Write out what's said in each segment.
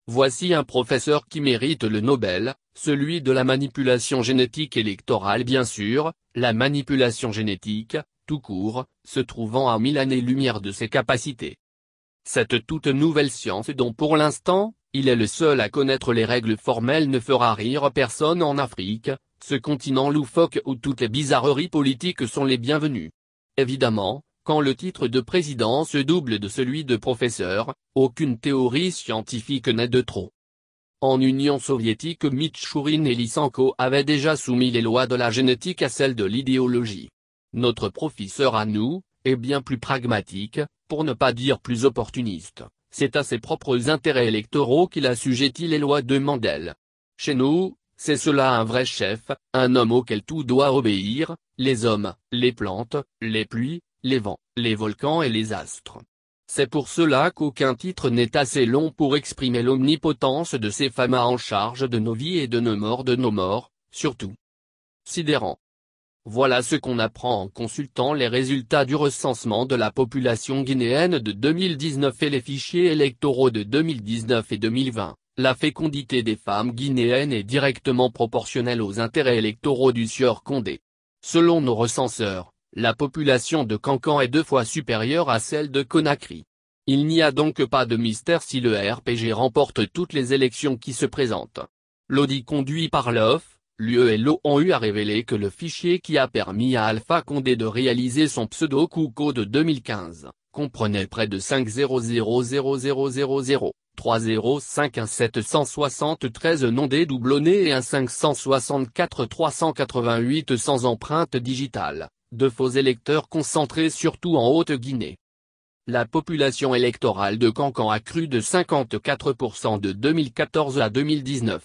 Voici un professeur qui mérite le Nobel, celui de la manipulation génétique électorale bien sûr, la manipulation génétique, tout court, se trouvant à 1000 années-lumière de ses capacités. Cette toute nouvelle science dont pour l'instant, il est le seul à connaître les règles formelles ne fera rire personne en Afrique, ce continent loufoque où toutes les bizarreries politiques sont les bienvenues. Évidemment, quand le titre de président se double de celui de professeur, aucune théorie scientifique n'est de trop. En Union soviétique, Mitchourine et Lysenko avaient déjà soumis les lois de la génétique à celles de l'idéologie. Notre professeur à nous, est bien plus pragmatique, pour ne pas dire plus opportuniste. C'est à ses propres intérêts électoraux qu'il assujettit les lois de Mendel. Chez nous, c'est cela un vrai chef, un homme auquel tout doit obéir, les hommes, les plantes, les pluies, les vents, les volcans et les astres. C'est pour cela qu'aucun titre n'est assez long pour exprimer l'omnipotence de ces femmes en charge de nos vies et de nos morts, surtout. Sidérant. Voilà ce qu'on apprend en consultant les résultats du recensement de la population guinéenne de 2019 et les fichiers électoraux de 2019 et 2020. La fécondité des femmes guinéennes est directement proportionnelle aux intérêts électoraux du sieur Condé. Selon nos recenseurs, la population de Kankan est 2 fois supérieure à celle de Conakry. Il n'y a donc pas de mystère si le RPG remporte toutes les élections qui se présentent. L'audit conduit par l'OF, l'UE et l'ONU a révélé que le fichier qui a permis à Alpha Condé de réaliser son pseudo-coup code de 2015, comprenait près de 5000000, 3051773 non dédoublonnés et un 564 388 sans empreinte digitale, de faux électeurs concentrés surtout en Haute-Guinée. La population électorale de Kankan a cru de 54% de 2014 à 2019.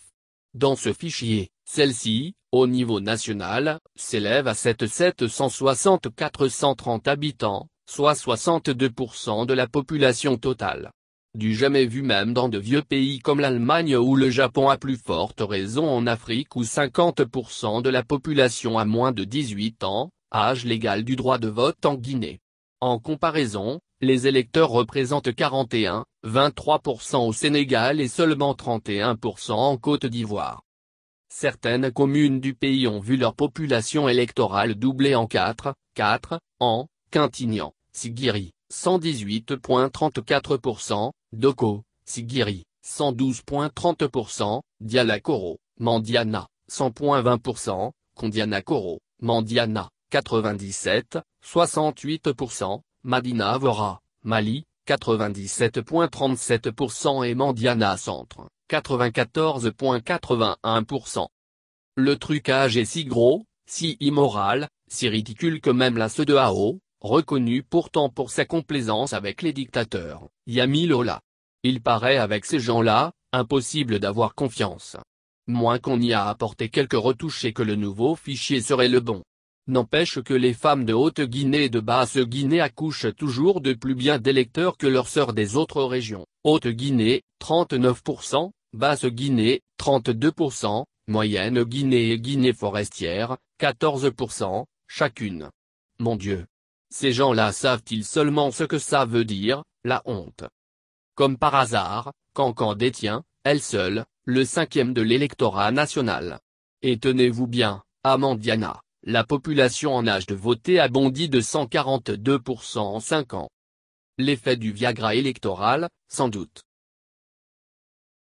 Dans ce fichier, celle-ci, au niveau national, s'élève à 764 130 habitants, soit 62% de la population totale. Du jamais vu même dans de vieux pays comme l'Allemagne ou le Japon, à plus forte raison en Afrique où 50% de la population a moins de 18 ans, âge légal du droit de vote en Guinée. En comparaison, les électeurs représentent 41,23% au Sénégal et seulement 31% en Côte d'Ivoire. Certaines communes du pays ont vu leur population électorale doubler en 4 ans, Quintignan, Siguiri, 118,34%, Doko, Siguiri, 112,30%, Dialakoro, Mandiana, 100,20%, Kondianakoro, Mandiana, 97,68%, Madina Vora, Mali, 97,37% et Mandiana Centre, 94,81%. Le trucage est si gros, si immoral, si ridicule que même la CEDEAO, reconnue pourtant pour sa complaisance avec les dictateurs, y a mis Lola. Il paraît avec ces gens-là, impossible d'avoir confiance. Moins qu'on y a apporté quelques retouches et que le nouveau fichier serait le bon. N'empêche que les femmes de Haute-Guinée et de Basse-Guinée accouchent toujours de plus bien d'électeurs que leurs sœurs des autres régions. Haute-Guinée, 39%, Basse-Guinée, 32%, Moyenne-Guinée et Guinée forestière, 14%, chacune. Mon Dieu! Ces gens-là savent-ils seulement ce que ça veut dire, la honte? Comme par hasard, Kankan détient, elle seule, le 5e de l'électorat national. Et tenez-vous bien, à Mandiana, la population en âge de voter a bondi de 142% en 5 ans. L'effet du Viagra électoral, sans doute.